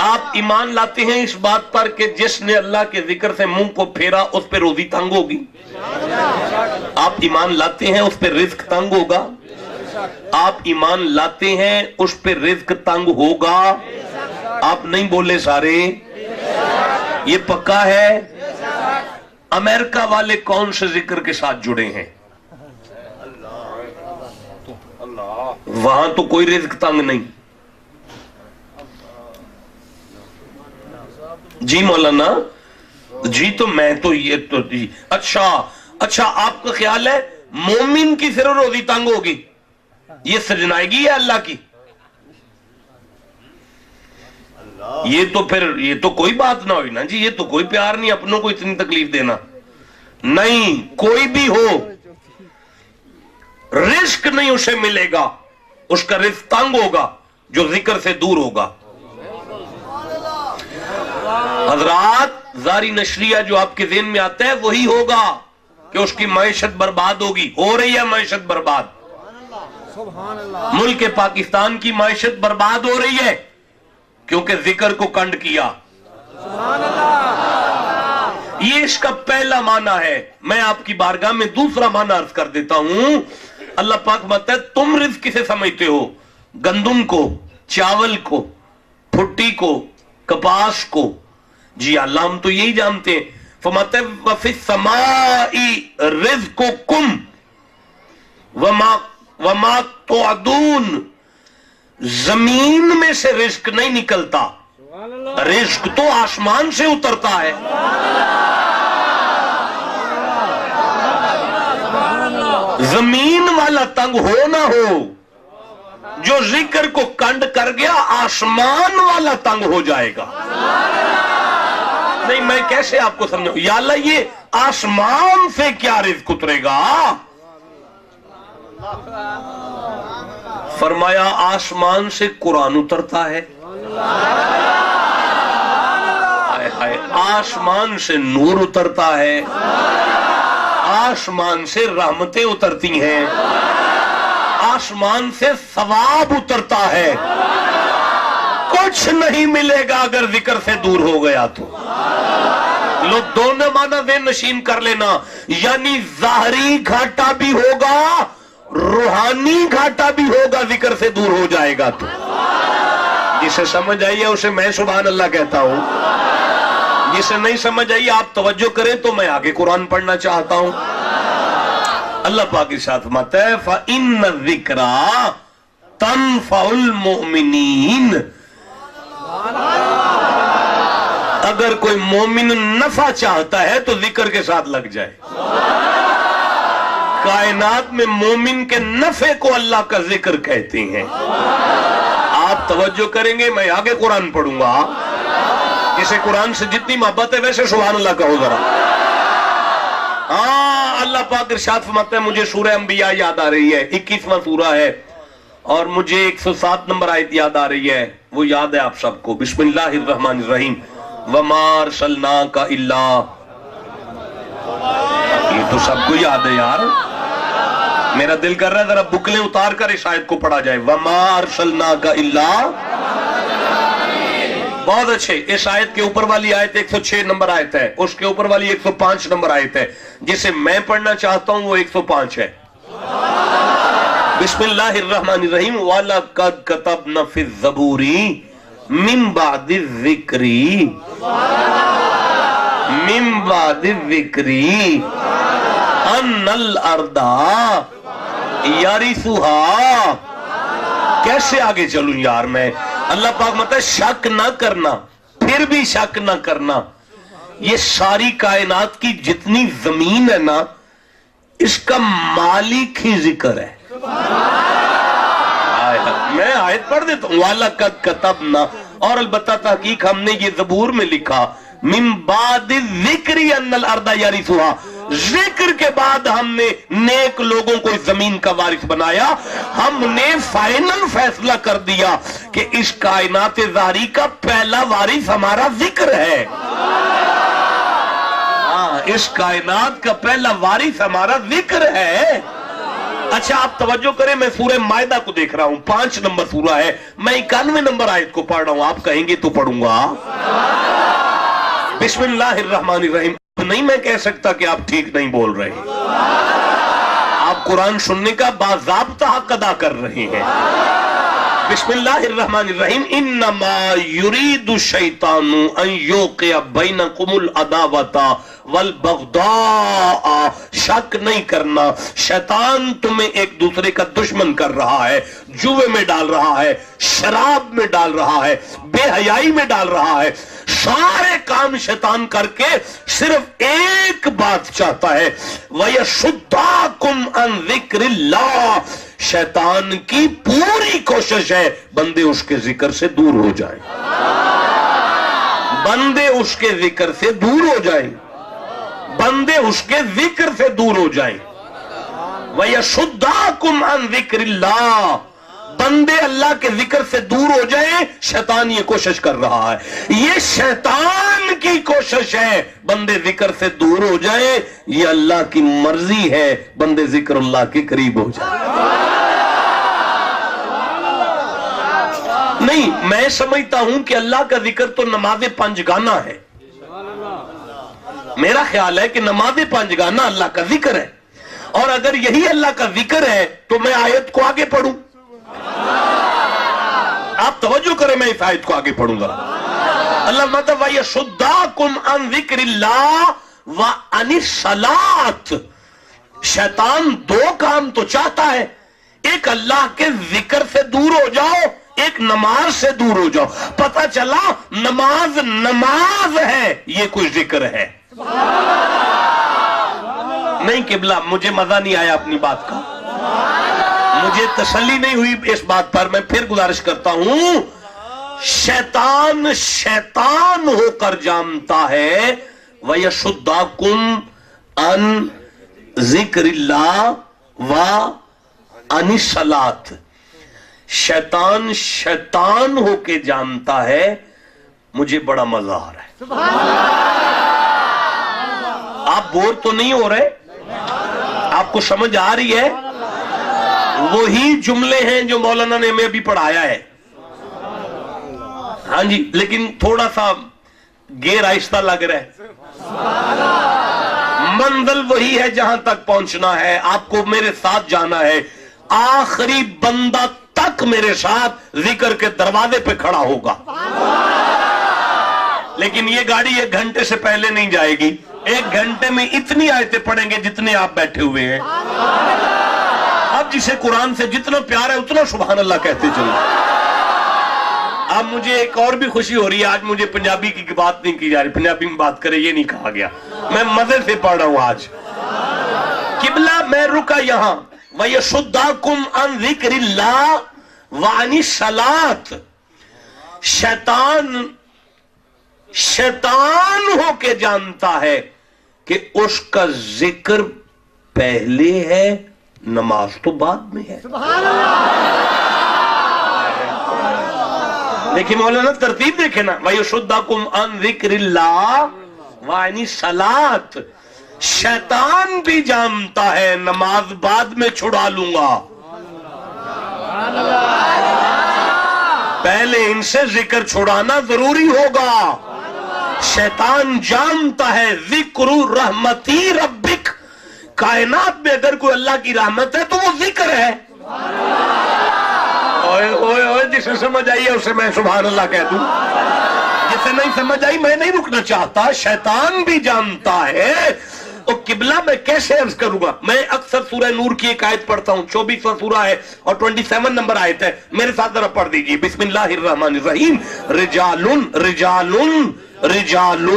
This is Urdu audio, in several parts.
آپ ایمان لاتے ہیں اس بات پر کہ جس نے اللہ کے ذکر سے منہ کو پھیرا اس پہ روزی تنگ ہوگی؟ آپ ایمان لاتے ہیں اس پہ رزق تنگ ہوگا؟ آپ ایمان لاتے ہیں اس پہ رزق تنگ ہوگا؟ آپ نہیں بولے سارے؟ یہ پکا ہے؟ امریکہ والے کون سے ذکر کے ساتھ جڑے ہیں؟ وہاں تو کوئی رزق تنگ نہیں. جی مولانا جی تو میں تو یہ تو جی اچھا آپ کا خیال ہے مومن کی صرف روزی تنگ ہوگی؟ یہ سجنائیگی ہے اللہ کی؟ یہ تو پھر یہ تو کوئی بات نہ ہوئی نا جی. یہ تو کوئی پیار نہیں اپنوں کو اتنی تکلیف دینا. نہیں، کوئی بھی ہو رزق نہیں اسے ملے گا، اس کا رزق تنگ ہوگا جو ذکر سے دور ہوگا. حضرات زاری نشریہ جو آپ کے ذہن میں آتا ہے وہی ہوگا کہ اس کی معیشت برباد ہوگی. ہو رہی ہے معیشت برباد. ملک پاکستان کی معیشت برباد ہو رہی ہے کیونکہ ذکر کو کنڈ کیا. یہ اس کا پہلا معنی ہے. میں آپ کی بارگاہ میں دوسرا معنی عرض کر دیتا ہوں. اللہ پاک بتا ہے تم رزق کسے سمجھتے ہو؟ گندم کو، چاول کو، پھٹی کو، کپاس کو. جی اللہ ہم تو یہی جانتے ہیں. فرماتا ہے وَفِي السَّمَاءِ رِزْقُكُمْ وَمَا تُعْدُونَ. زمین میں سے رزق نہیں نکلتا، رزق تو آسمان سے اترتا ہے. زمین والا تنگ ہو نہ ہو، جو ذکر کو کنڈ کر گیا آسمان والا تنگ ہو جائے گا. نہیں میں کیسے آپ کو سمجھوں؟ یا اللہ یہ آسمان سے کیا رزق اترے گا؟ فرمایا آسمان سے قرآن اترتا ہے، آسمان سے نور اترتا ہے، آسمان سے رحمتیں اترتی ہیں، آسمان سے ثواب اترتا ہے. کچھ نہیں ملے گا اگر ذکر سے دور ہو گیا تو. لو دونوں معنی ذہن نشین کر لینا. یعنی ظاہری گھاٹا بھی ہوگا، روحانی گھاٹا بھی ہوگا ذکر سے دور ہو جائے گا تو. جسے سمجھ آئیے اسے میں سبحان اللہ کہتا ہوں. جسے نہیں سمجھ آئیے آپ توجہ کریں تو میں آگے قرآن پڑھنا چاہتا ہوں. اللہ پاک کے ساتھ فرماتا ہے فَإِنَّ الذِّكْرَىٰ تَنفَعُ الْمُؤْمِنِينَ. اگر کوئی مومن نفع چاہتا ہے تو ذکر کے ساتھ لگ جائے. کائنات میں مومن کے نفع کو اللہ کا ذکر کہتے ہیں. آپ توجہ کریں گے میں آگے قرآن پڑھوں گا. جسے قرآن سے جتنی محبت ہے ویسے سبحان اللہ کہو ذرا. ہاں اللہ پاک ارشاد فرماتا ہے مجھے سورہ انبیاء یاد آ رہی ہے، 21واں سورہ ہے اور مجھے 107 نمبر آیت یاد آ رہی ہے. وہ یاد ہے آپ سب کو. بسم اللہ الرحمن الرحیم. وَمَا أَرْسَلْنَاكَ إِلَّا. یہ تو سب کو یاد ہے یار. میرا دل کر رہا ہے ذرا بکلیں اتار کر اس آیت کو پڑھا جائے. وَمَا أَرْسَلْنَاكَ إِلَّا. بہت اچھے. اس آیت کے اوپر والی آیت 106 نمبر آیت ہے، اس کے اوپر والی 105 نمبر آیت ہے. جسے میں پڑھنا چاہتا ہوں وہ 105 ہے. بسم اللہ الرحمن الرحیم. وَلَقَدْ كَتَبْنَا فِي الزَّبُورِ مِن بَعْدِ الذِّكْرِ أَنَّ الْأَرْضَ يَرِثُهَا. کیسے آگے چلوں یار میں؟ اللہ پاک مطلب شک نہ کرنا، پھر بھی شک نہ کرنا. یہ ساری کائنات کی جتنی زمین ہے نا اس کا مالک ہی ذکر ہے. میں آیت پڑھ دیتا ہوں. وَلَقَدْ كَتَبْنَا. اور البتہ تحقیق ہم نے یہ زبور میں لکھا مِن بَعْدِ الذِّكْرِ أَنَّ الْأَرْضَ يَرِثُهَا. ذکر کے بعد ہم نے نیک لوگوں کو اس زمین کا وارث بنایا. ہم نے فائنل فیصلہ کر دیا کہ اس کائنات ظاہری کا پہلا وارث ہمارا ذکر ہے. اس کائنات کا پہلا وارث ہمارا ذکر ہے. اچھا آپ توجہ کریں، میں سورہ مائدہ کو دیکھ رہا ہوں، 5 نمبر سورہ ہے، میں 91 نمبر آیت کو پڑھ رہا ہوں، آپ کہیں گے تو پڑھوں گا۔ بسم اللہ الرحمن الرحیم۔ نہیں میں کہہ سکتا کہ آپ ٹھیک نہیں بول رہے، آپ قرآن سننے کا باضابطہ حق ادا کر رہے ہیں۔ بسم اللہ الرحمن الرحیم۔ انما یرید الشیطان ان یوقع بینکم العداوۃ والبغضاء، شک نہیں کرنا شیطان تمہیں ایک دوسرے کا دشمن کر رہا ہے، جوے میں ڈال رہا ہے، شراب میں ڈال رہا ہے، بے حیائی میں ڈال رہا ہے، سارے کام شیطان کر کے صرف ایک بات چاہتا ہے، وَيَصُدَّكُمْ عَنْ ذِكْرِ اللَّهِ، شیطان کی پوری کوشش ہے بندے اس کے ذکر سے دور ہو جائیں، بندے اس کے ذکر سے دور ہو جائیں، بندے اس کے ذکر سے دور ہو جائیں۔ وَيَصُدَّكُمْ عَنْ ذِكْرِ اللَّهِ، بندے اللہ کے ذکر سے دور ہو جائیں، شیطان یہ کوشش کر رہا ہے، یہ شیطان کی کوشش ہے بندے ذکر سے دور ہو جائیں، یہ اللہ کی مرضی ہے بندے ذکر اللہ کے قریب ہو جائیں۔ نہیں، میں سمجھتا ہوں کہ اللہ کا ذکر تو نماز پنجگانہ ہے، میرا خیال ہے کہ نماز پنجگانہ اللہ کا ذکر ہے، اور اگر یہی اللہ کا ذکر ہے تو میں آیت کو آگے پڑھوں، آپ توجہ کریں، میں اس آیت کو آگے پڑھوں گا۔ اللہ مطلب وَيَصُدَّكُمْ عَنْ ذِكْرِ اللَّهِ وَعَنِ الصَّلَاةِ، شیطان دو کام تو چاہتا ہے، ایک اللہ کے ذکر سے دور ہو جاؤ، ایک نماز سے دور ہو جاؤ، پتہ چلا نماز نماز ہے، یہ کوئی ذکر ہے۔ نہیں قبلہ، مجھے مزہ نہیں آیا اپنی بات کا، مجھے تسلی نہیں ہوئی اس بات پر، میں پھر گزارش کرتا ہوں، شیطان شیطان ہو کر جانتا ہے وَيَصُدَّكُمْ عَنْ ذِكْرِ اللَّهِ وَعَنِ الصَّلَاةِ، شیطان شیطان ہو کے جانتا ہے مجھے بڑا مزہ آ رہا ہے۔ آپ بور تو نہیں ہو رہے؟ آپ کو سمجھ آ رہی ہے؟ وہی جملے ہیں جو مولانا نے ہمیں ابھی پڑھایا ہے، ہاں جی، لیکن تھوڑا سا گیر آہستہ لگ رہا ہے، منزل وہی ہے جہاں تک پہنچنا ہے، آپ کو میرے ساتھ جانا ہے، آخری بندہ تک میرے ساتھ ذکر کے دروازے پہ کھڑا ہوگا، لیکن یہ گاڑی 1 گھنٹے سے پہلے نہیں جائے گی، 1 گھنٹے میں اتنی آیتیں پڑھیں گے جتنے آپ بیٹھے ہوئے ہیں، اب جسے قرآن سے جتنا پیار ہے اتنا سبحان اللہ کہتے چلو۔ اب مجھے ایک اور بھی خوشی ہو رہی ہے، آج مجھے پنجابی کی بات نہیں کی جا رہی، پنجابی میں بات کرے یہ نہیں کہا گیا، میں مزے سے پڑھ رہا ہوں آج۔ قبلہ میں رکا یہاں، وَيَصُدَّكُمْ عَنْ ذِكْرِ اللَّهِ وَعَنِ الصَّلَاةِ، شیطان ہو کے جانتا ہے کہ اس کا ذکر پہلے ہے، نماز تو بعد میں ہے۔ لیکن مولانا ترتیب دیکھیں نا، وَيَصُدَّكُمْ عَنْ ذِكْرِ اللَّهِ وَعَنِ الصَّلَاةِ، شیطان بھی جانتا ہے نماز بعد میں چھڑا لوں گا، پہلے ان سے ذکر چھڑانا ضروری ہوگا۔ شیطان جانتا ہے ذکر رحمتی ربک، کائنات میں اگر کوئی اللہ کی رحمت ہے تو وہ ذکر ہے۔ جسے سمجھ آئی ہے اسے میں سبحان اللہ کہہ دوں، جسے نہیں سمجھ آئی میں نہیں رکنا چاہتا، شیطان بھی جانتا ہے۔ اور قبلہ میں کیسے عرض کروں گا، میں اکثر سورہ نور کی ایک آیت پڑھتا ہوں، 24واں سورہ ہے اور 27 نمبر آیت ہے، میرے ساتھ ذرا پڑھ دیجئے، بسم اللہ الرحمن الرحیم۔ رجال رجال رجال،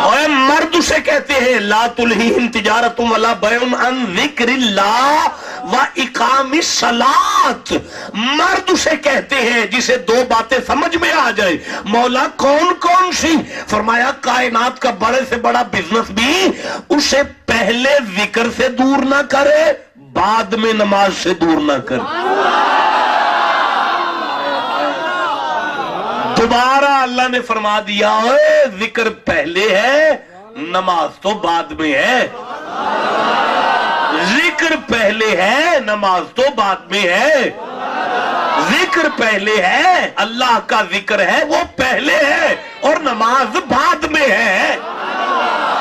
اور مرد اسے کہتے ہیں لا تلہیہم تجارت ولا بیع عن ذکر اللہ وَإِقَامِ الصَّلَاةِ، مرد اسے کہتے ہیں جسے 2 باتیں سمجھ میں آ جائے۔ مولا کون کون سی؟ فرمایا کائنات کا بڑے سے بڑا بزنس بھی اسے پہلے ذکر سے دور نہ کرے، بعد میں نماز سے دور نہ کرے۔ دوبارہ اللہ نے فرما دیا ذکر پہلے ہے، نماز تو بعد میں ہے۔ ذکر پہلے ہے نماز تو بعد میں ہے. ذکر پہلے ہے, اللہ کا ذکر ہے وہ پہلے ہے اور نماز بعد میں ہے.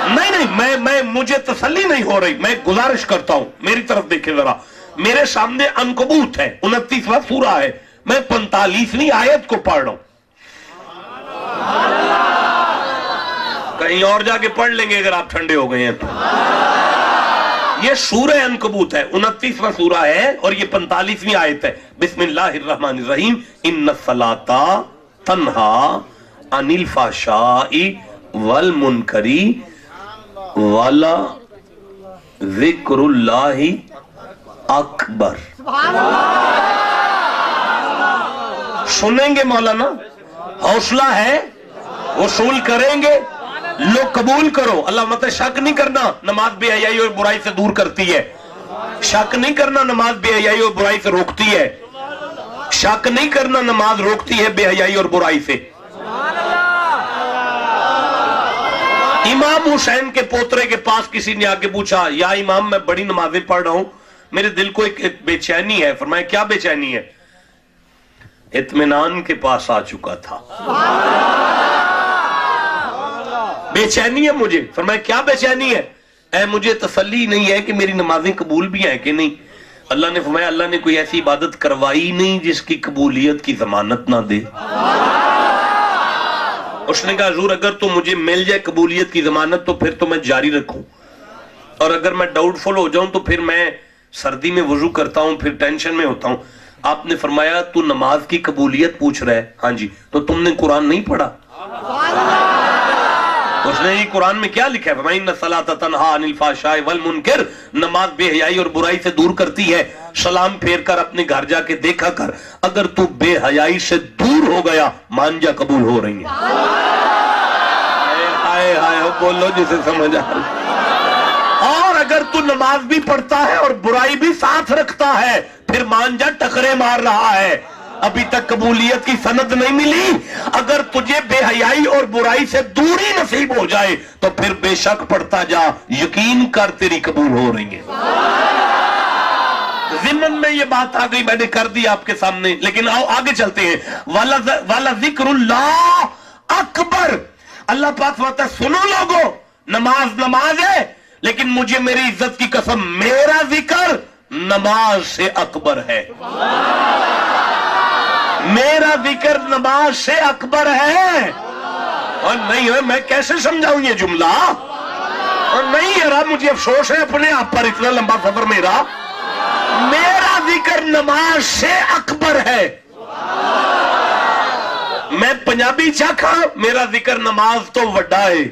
نہیں میں مجھے تسلی نہیں ہو رہی. میں گزارش کرتا ہوں میری طرف دیکھیں ذرا. میرے سامنے عنکبوت ہے, 29واں سورہ ہے, میں 45ویں آیت کو پڑھ رہا ہوں. کہیں اور جا کے پڑھ لیں گے اگر آپ ٹھنڈے ہو گئے ہیں تو. یہ سورہ عنکبوت ہے, 29واں سورہ ہے اور یہ 45ویں آیت ہے. بسم اللہ الرحمن الرحیم. ان الصلاۃ تنہا عن الفحشاء والمنکر ولا ذکر اللہ اکبر. سنیں گے مولانا, حوصلہ ہے, وصول کریں گے, لو قبول کرو. اللہ مت شک نہیں کرنا نماز بے حیائی اور برائی سے دور کرتی ہے. شک نہیں کرنا نماز بے حیائی اور برائی سے روکتی ہے. شک نہیں کرنا نماز روکتی ہے بے حیائی اور برائی سے. امام حسین کے پوترے کے پاس کسی نے آ کے پوچھا, یا امام میں بڑی نمازیں پڑھ رہا ہوں, میرے دل کو ایک بے چینی ہے. فرمایا کیا بے چینی ہے؟ اطمینان کے پاس آ چکا تھا, بے چینی ہے مجھے. فرمایا کیا بے چینی ہے؟ اے مجھے تسلی نہیں ہے کہ میری نمازیں قبول بھی ہیں کہ نہیں. اللہ نے فرمایا اللہ نے کوئی ایسی عبادت کروائی نہیں جس کی قبولیت کی ضمانت نہ دے. اس نے کہا حضور اگر تو مجھے مل جائے قبولیت کی ضمانت تو پھر تو میں جاری رکھوں, اور اگر میں ڈاؤٹ فل ہو جاؤں تو پھر میں سردی میں وضو کرتا ہوں, پھر ٹینشن میں ہوتا ہوں. آپ نے فرمایا تو نماز کی قبولیت پوچھ رہا ہے؟ ہاں جی. تو تم نے قرآن نہیں پڑھا؟ اس نے یہ قرآن میں کیا لکھا ہے؟ فرمایا ان الصلاۃ تنہا عن الفحشاء والمنکر, نماز بے حیائی اور برائی سے دور کرتی ہے. سلام پھیر کر اپنے گھر جا کے دیکھا کر, اگر تو بے حیائی سے دور ہو گیا مانجا قبول ہو رہی ہیں. ہائے ہائے بولو جسے سمجھ آ رہا. اور اگر تو نماز بھی پڑھتا ہے اور برائی بھی ساتھ رکھتا ہے پھر مانجا ٹکرے مار رہا ہے, ابھی تک قبولیت کی سند نہیں ملی. اگر تجھے بے حیائی اور برائی سے دوری نصیب ہو جائے تو پھر بے شک پڑھتا جا, یقین کر تیری قبول ہو رہی ہے. ضمن میں یہ بات آ گئی, میں نے کر دی آپ کے سامنے, لیکن آؤ آگے چلتے ہیں. والا ذکر اللہ اکبر. اللہ پاک فرماتا ہے سنو لوگو, نماز نماز ہے لیکن مجھے میری عزت کی قسم میرا ذکر نماز سے اکبر ہے. میرا ذکر نماز سے اکبر ہے. اور نہیں ہے, میں کیسے سمجھاؤں یہ جملہ؟ اور نہیں ہے, مجھے افسوس ہے اپنے آپ پر, اتنا لمبا سفر میرا. میرا ذکر نماز سے اکبر ہے. میں پنجابی چاکھا, میرا ذکر نماز تو وڈا ہے.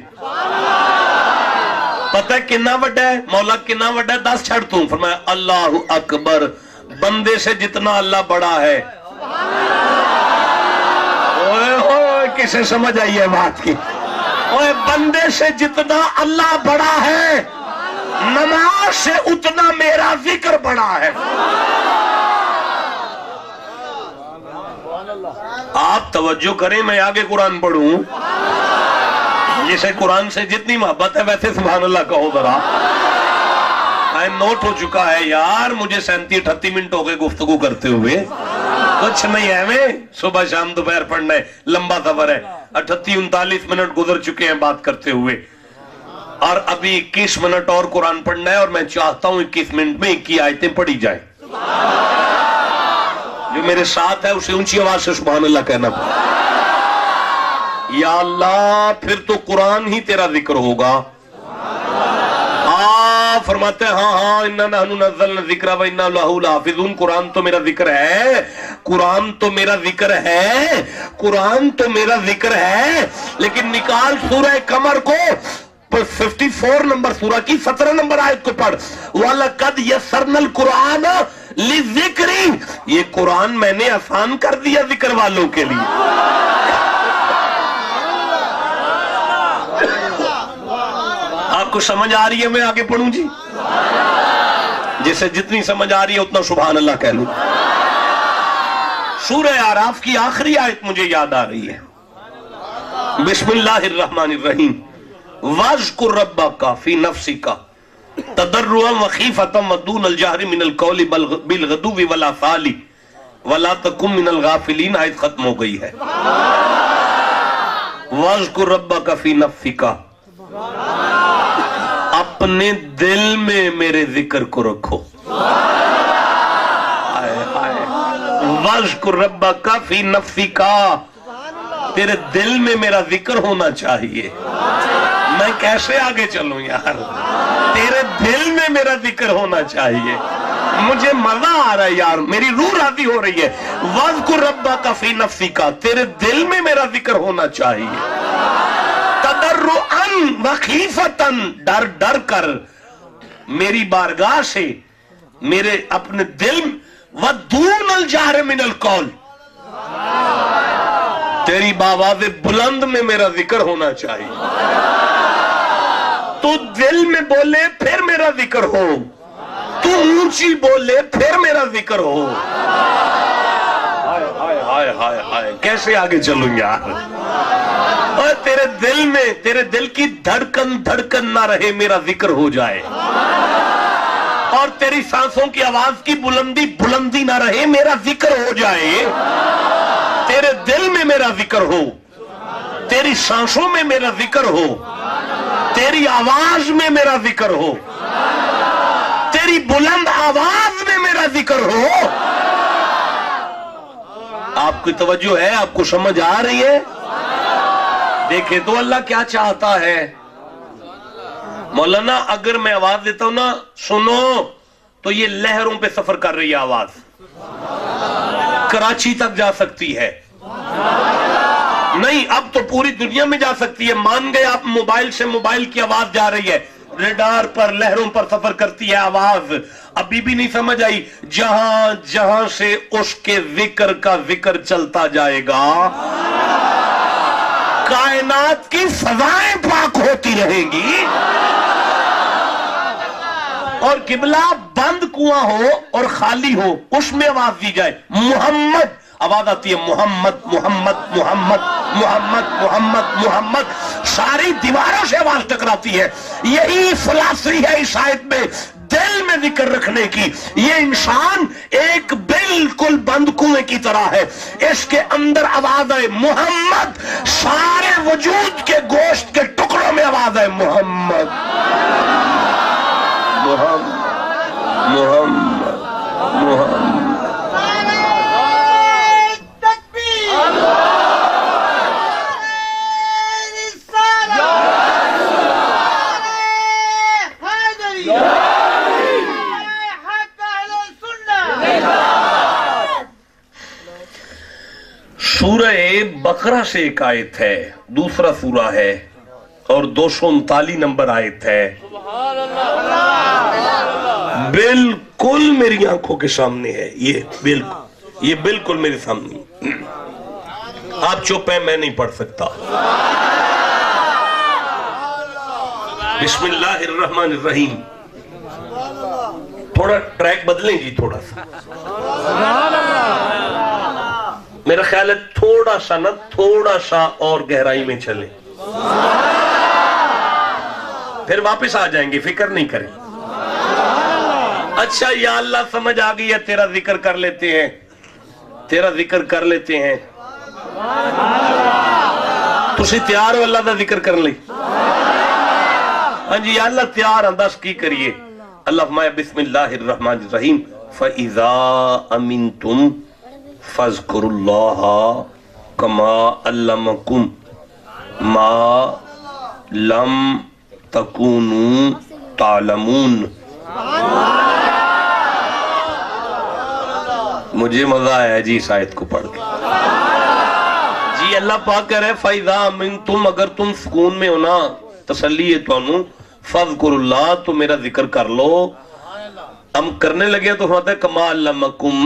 پتہ کنا وڈا ہے مولا, کنا وڈا ہے؟ 10 چھڑ تو. فرمایا اللہ اکبر, بندے سے جتنا اللہ بڑا ہے. کسے سمجھ آئی ہے بات کی؟ اوے بندے سے جتنا اللہ بڑا ہے نماز سے اتنا میرا ذکر بڑا ہے. آپ توجہ کریں, میں آگے قرآن پڑھوں. جسے قرآن سے جتنی محبت ہے ویسے سبحان اللہ کہو ذرا. نوٹ ہو چکا ہے یار, مجھے 37-38 منٹ ہو گئے گفتگو کرتے ہوئے. کچھ نہیں ہے, میں صبح شام دوپہر پڑھنا ہے, لمبا سفر ہے. 38-39 منٹ گزر چکے ہیں بات کرتے ہوئے, اور ابھی 21 منٹ اور قرآن پڑھنا ہے. اور میں چاہتا ہوں 21 منٹ میں 21 آیتیں پڑھی جائیں. جو میرے ساتھ ہے اسے اونچی آواز سے سبحان اللہ کہنا. یا اللہ, پھر تو قرآن ہی تیرا ذکر ہوگا. فرماتے ہیں ہاں اِنَّا نَحْنُ نَزَّلْنَا الذِّكْرَ وَإِنَّا لَهُ لَحَافِظُونَ. قرآن تو میرا ذکر ہے, قرآن تو میرا ذکر ہے, قرآن تو میرا ذکر ہے. لیکن نکال سورہ قمر کو, 54 نمبر سورہ کی 17 نمبر آیت کو پڑھ. وَلَقَدْ يَسَّرْنَا الْقُرْآنَ لِلذِّكْرِ. یہ قرآن میں نے آسان کر دیا ذکر والوں کے لیے. آپ کو سمجھ آ رہی ہے؟ میں آگے پڑھوں جی. جسے جتنی سمجھ آ رہی ہے اتنا سبحان اللہ کہہ لوں. سورہ اعراف کی آخری آیت مجھے یاد آ رہی ہے. بسم اللہ الرحمن الرحیم. وَاذْكُرْ رَبَّكَ فِي نَفْسِكَ تضرعا وخیفۃ ودون الجہر من القول بالغدو والآصال ولا تکن من الغافلین، آیت ختم ہو گئی ہے۔ واذکر ربک فی نفسک، اپنے دل میں میرے ذکر کو رکھو۔ واذکر ربک فی نفسک، تیرے دل میں میرا ذکر ہونا چاہیے۔ میں کیسے آگے چلوں یار؟ تیرے دل میں میرا ذکر ہونا چاہیے۔ مجھے مزہ آ رہا ہے یار، میری روح راضی ہو رہی ہے۔ واذکر ربک فی نفسک، تیرے دل میں میرا ذکر ہونا چاہیے۔ تضرعا وخیفۃ، ڈر ڈر کر میری بارگاہ سے، میرے اپنے دل، ودون الجہر من القول، تیری باواز بلند میں میرا ذکر ہونا چاہیے۔ تو دل میں بولے پھر میرا ذکر ہو، تو اونچی بولے پھر میرا ذکر ہو۔ ہائے ہائے ہائے ہائے ہائے، کیسے آگے چلوں یار؟ اور تیرے دل میں، تیرے دل کی دھڑکن دھڑکن نہ رہے، میرا ذکر ہو جائے۔ اور تیری سانسوں کی آواز کی بلندی بلندی نہ رہے، میرا ذکر ہو جائے۔ تیرے دل میں میرا ذکر ہو، تیری سانسوں میں میرا ذکر ہو، تیری آواز میں میرا ذکر ہو، تیری بلند آواز میں میرا ذکر ہو۔ آپ کی توجہ ہے؟ آپ کو سمجھ آ رہی ہے؟ دیکھیں تو اللہ کیا چاہتا ہے۔ مولانا اگر میں آواز دیتا ہوں نا سنو، تو یہ لہروں پہ سفر کر رہی ہے آواز، کراچی تک جا سکتی ہے، نہیں اب تو پوری دنیا میں جا سکتی ہے۔ مان گئے آپ، موبائل سے موبائل کی آواز جا رہی ہے، ریڈار پر لہروں پر سفر کرتی ہے آواز۔ ابھی بھی نہیں سمجھ آئی؟ جہاں جہاں سے اس کے ذکر کا ذکر چلتا جائے گا، کائنات کی فضائیں پاک ہوتی رہیں گی۔ اور قبلہ بند کنواں ہو اور خالی ہو، اس میں آواز دی جائے محمد، آواز آتی ہے محمد محمد محمد محمد محمد محمد، ساری دیواروں سے آواز ٹکراتی ہے۔ یہی فلسفی ہے اس آیت میں دل میں ذکر رکھنے کی۔ یہ انسان ایک بالکل بند کنویں کی طرح ہے، اس کے اندر آواز ہے محمد، سارے وجود کے گوشت کے ٹکڑوں میں آواز ہے محمد محمد محمد محمد۔ سورہ بقرہ سے ایک آیت ہے، دوسرا سورہ ہے اور 239 نمبر آیت ہے، بالکل میری آنکھوں کے سامنے ہے، یہ بالکل میرے سامنے۔ آپ چپ ہیں، میں نہیں پڑھ سکتا۔ بسم اللہ الرحمن الرحیم۔ تھوڑا ٹریک بدلیں جی، تھوڑا سا میرا خیال ہے، تھوڑا سا اور گہرائی میں چلیں، پھر واپس آ جائیں گے، فکر نہیں کریں۔ اچھا یا اللہ سمجھ آ گئی ہے، تیرا ذکر کر لیتے ہیں، تیرا ذکر کر لیتے ہیں۔ تسی تیار ہو اللہ دا ذکر کر لیں؟ ہاں جی یا اللہ تیار ہیں، دس کی کریے۔ اللہ فرمایا بسم اللہ الرحمن الرحیم، فَإِذَا أَمِنْتُمْ فَاذْكُرُوا اللَّهَ كَمَا عَلَّمَكُمْ مَا لَمْ تَكُونُوا تَعْلَمُونَ۔ مجھے مزہ آیا جی اس آیت کو پڑھ کے۔ جی اللہ پاک کہہ رہے فَإِذَا أَمِنْتُمْ، اگر تم سکون میں ہونا، تسلی ہے تو انہوں، فَاذْكُرُوا اللَّهَ، تو میرا ذکر کر لو۔ ہم کرنے لگے تو فرماتا ہے کما علمکم،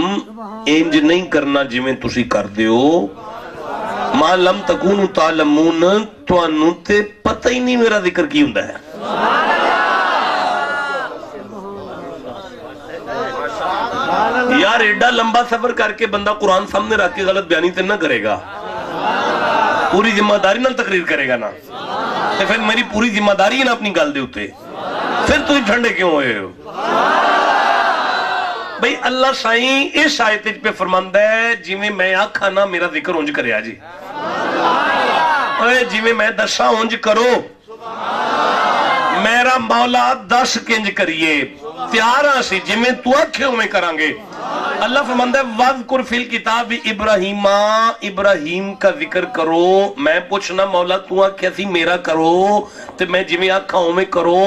انج نہیں کرنا جویں تسی کر دیو، ما لم تکونوا تعلمون، تانوں تے پتہ ہی نہیں میرا ذکر کی ہوندا ہے۔ یار ایڈا لمبا سفر کر کے بندہ قرآن سامنے رکھ کے غلط بیانی تے نہ کرے گا، پوری ذمہ داری نال تقریر کرے گا نا، تے پھر میری پوری ذمہ داری ہے نا اپنی گل دے اوتے۔ پھر تھی ٹھنڈے کیوں ہوئے ہو بھئی؟ اللہ سائیں اس آیت پہ فرماندا ہے جی میں آکھا نا میرا ذکر اونج کریا جی، جی میں دسا اونج کرو، میرا مولا دس کنج کریے تیار سی جی میں تو آکھے میں کریں گے۔ اللہ فرماندا ہے وَذْكُرْ فِي الْكِتَابِ ابراہیم، ابراہیم کا ذکر کرو۔ میں پوچھنا مولا تو آکھیا سی میرا کرو تے میں جی میں آکھا میں کرو،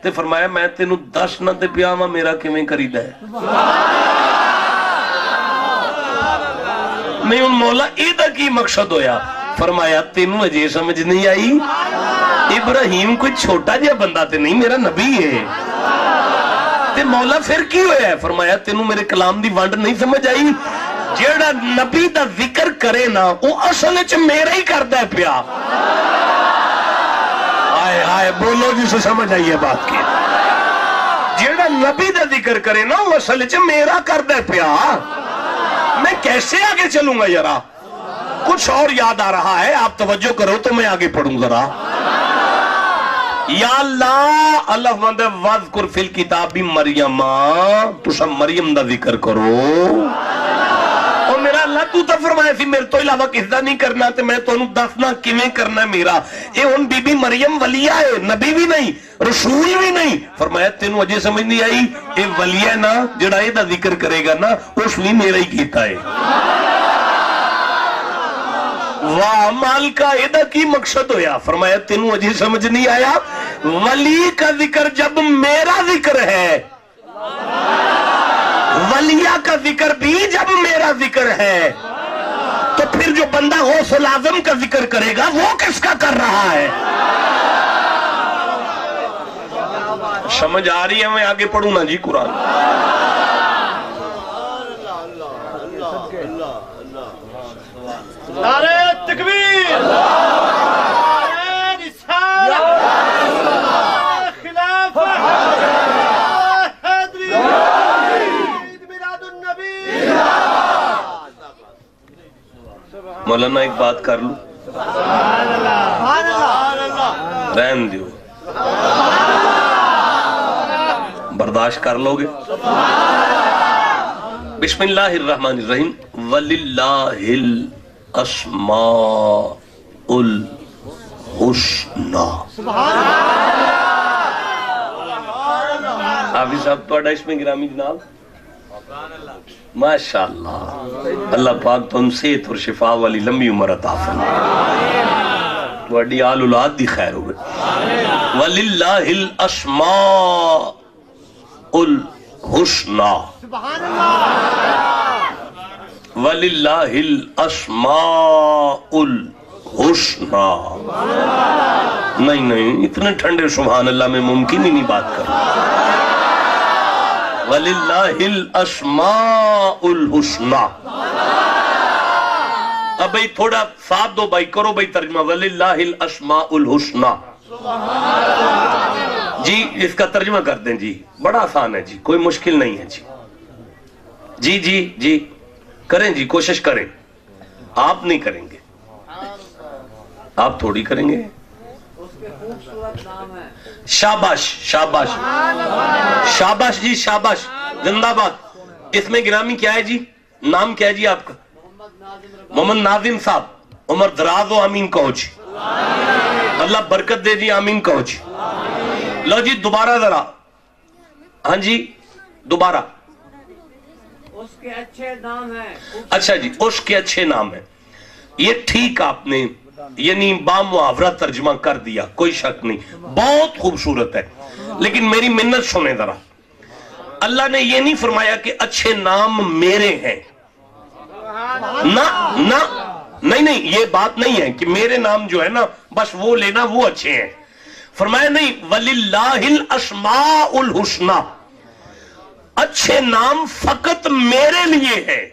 تے فرمایا میں تینوں دس نہ تے پیاواں میرا کیویں کریدا ہے؟ نہیں ان مولا ایدہ کی مقصد ہویا؟ فرمایا تینوں اجے سمجھ نہیں آئی، ابراہیم کوئی چھوٹا جہا بندہ تے نہیں، میرا نبی ہے۔ تے مولا پھر کی ہویا ہے؟ فرمایا تینوں میرے کلام دی ونڈ نہیں سمجھ آئی؟ جیڑا نبی دا ذکر کرے نا وہ اصل وچ میرا ہی کردا ہے پیا۔ آئے آئے بولو جی سے سمجھ آئی ہے بات کی۔ جیڑا نبی دا ذکر کرے نا وہ اصل وچ میرا کردا ہے پیا۔ میں کیسے آگے چلوں گا یارا؟ کچھ اور یاد آ رہا ہے، آپ توجہ کرو تو میں آگے پڑھوں ذرا۔ یا اللہ، اللہ فرماتا ہے وَذْكُرْ فِي الْكِتَابِ مریم، تسا مریم دا ذکر کرو۔ اور میرا اللہ تو تا فرمایا سی میرے تو علاوہ کس دا نہیں کرنا، تے میں تو انہوں دسنا کیویں کرنا ہے میرا۔ اے ان بی بی مریم ولیہ ہے، نبی بھی نہیں، رسول بھی نہیں۔ فرمایا تینوں اجے سمجھ نہیں آئی؟ اے ولیہ ہے نا، جڑا اے دا ذکر کرے گا نا اس بھی میرا ہی کیتا ہے۔ واہ مال کا ایدہ کی مقصد ہویا؟ فرمایا تینوں اجے سمجھ نہیں آیا؟ ولی کا ذکر جب میرا ذکر ہے، ولیہ کا ذکر بھی جب میرا ذکر ہے، تو پھر جو بندہ غوث العظم کا ذکر کرے گا وہ کس کا کر رہا ہے؟ سمجھ آ رہی ہے؟ میں آگے پڑھوں نا جی قرآن۔ نعرہ تکبیر، نعرہ رسالت، خلافت، حیدری، عید میلاد النبی۔ مولانا ایک بات کر لوں، رہن دیو، برداشت کر لو گے؟ بسم اللہ الرحمن الرحیم۔ وَلِلَّهِ الْأَسْمَاءُ الْحُسْنَى۔ حافظ صاحب توڑا اس میں گرامی جناب، ماشاءاللہ، اللہ پاک تم صحت اور شفا والی لمبی عمر عطا فرمائے، توڑی آل اولاد دی خیر ہوگی۔ وَلِلَّهِ الْأَسْمَاءُ الْحُسْنَى، وَلِلَّهِ الْأَسْمَاءُ الْحُسْنَى۔ نہیں نہیں، اتنے ٹھنڈے سبحان اللہ میں ممکن ہی نہیں بات کرنا۔ وَلِلَّهِ الْأَسْمَاءُ الْحُسْنَى۔ اب بھئی تھوڑا ساتھ دو بھائی، کرو بھئی ترجمہ۔ وَلِلَّهِ الْأَسْمَاءُ الْحُسْنَى، جی اس کا ترجمہ کر دیں جی، بڑا آسان ہے جی، کوئی مشکل نہیں ہے جی۔ جی جی جی کریں جی، کوشش کریں۔ آپ نہیں کریں گے، آپ تھوڑی کریں گے۔ شاباش شاباش شاباش جی، شاباش، زندہ باد۔ اس میں گرامی کیا ہے جی؟ نام کیا ہے جی آپ کا؟ محمد ناظم صاحب، عمر دراز و آمین کہو جی، اللہ برکت دے جی، آمین کہو جی۔ لو جی دوبارہ ذرا، ہاں جی دوبارہ۔ اس کے اچھے نام ہیں، اچھا جی، اس کے اچھے نام ہیں، یہ ٹھیک آپ نے یعنی بامحاورہ ترجمہ کر دیا، کوئی شک نہیں، بہت خوبصورت ہے۔ لیکن میری منت سنیں ذرا، اللہ نے یہ نہیں فرمایا کہ اچھے نام میرے ہیں، نہ نہ نہیں نہیں، یہ بات نہیں ہے کہ میرے نام جو ہے نا بس وہ لینا وہ اچھے ہیں۔ فرمایا نہیں، وَلِلَّهِ الْأَسْمَاءُ الْحُسْنَى، اچھے نام فقط میرے لیے ہے۔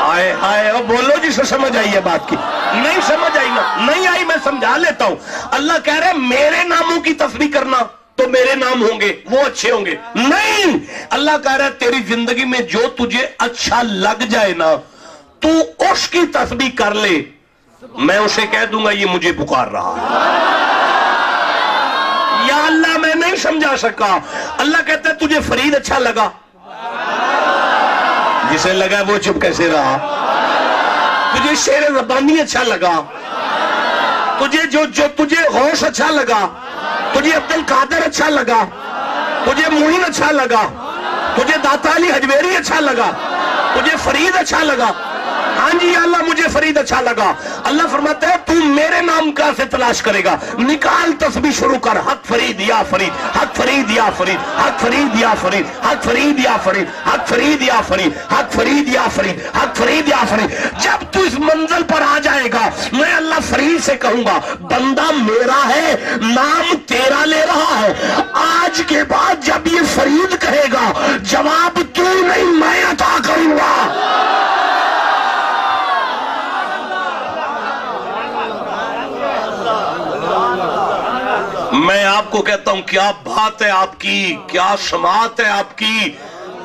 آئے آئے بولو جی سے سمجھ آئی ہے بات کی؟ نہیں سمجھ آئی نا؟ نہیں آئی میں سمجھا لیتا ہوں۔ اللہ کہہ رہے میرے ناموں کی تسبیح کرنا تو میرے نام ہوں گے، وہ اچھے ہوں گے۔ نہیں، اللہ کہہ رہا ہے تیری زندگی میں جو تجھے اچھا لگ جائے نا تو اس کی تسبیح کر لے، میں اسے کہہ دوں گا یہ مجھے پکار رہا ہے۔ نہیں سمجھا سکا. اللہ کہتا ہے تجھے فرید اچھا لگا, جسے لگا وہ چپ کیسے رہا. تجھے شیر ربانی اچھا لگا, تجھے جو تجھے غوث اچھا لگا, تجھے عبد القادر اچھا لگا, تجھے معین اچھا لگا, تجھے داتا علی حجویری اچھا لگا, تجھے فرید اچھا لگا. ہاں جی یا اللہ مجھے فرید اچھا لگا. اللہ فرماتا ہے تو میرے نام کا سے تلاش کرے گا, نکال تسبیح شروع کر, حق فرید یا فرید, حق فرید یا فرید, حق فرید یا فرید, حق فرید یا فرید, حق فرید یا فرید, حق فرید یا فرید, حق فرید یا فرید. جب تو اس منزل پر آ جائے گا میں اللہ فرید سے کہوں گا بندہ میرا ہے, نام تیرا لے رہا ہے. آج کے بعد جب یہ فرید کہے گا جواب تو نہیں میں عطا کروں گا. میں آپ کو کہتا ہوں کیا بات ہے آپ کی, کیا سماعت ہے آپ کی,